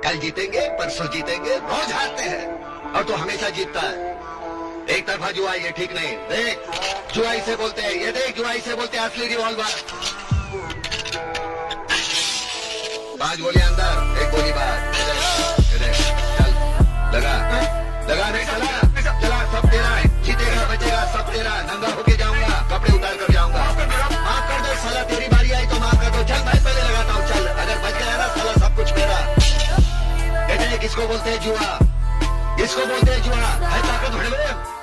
कल जीतेंगे, परसों जीतेंगे, रोज हारते हैं और तू हमेशा जीतता है। एक तरफा जुआ ये ठीक नहीं। देख जुआ इसे बोलते हैं, ये देख जुआ इसे बोलते हैं असली रिवॉल्वर। 5 गोलियां अंदर, 1 गोली बाहर। ये देख, चल लगा लगा, नहीं चला चला, सब तेरा है, जीतेगा बचेगा सब तेरा। नंगा होके जाऊंगा, कपड़े उतार कर जाऊंगा। माफ कर दो साला, तेरी बारी आई तो माफ कर दो। चल मैं पहले लगाता हूँ, चल अगर बच गया ना साला सब कुछ मेरा। कहते हैं किसको बोलते हैं जुआ, किसको बोलते हैं जुआ, है ताकत भड़वे।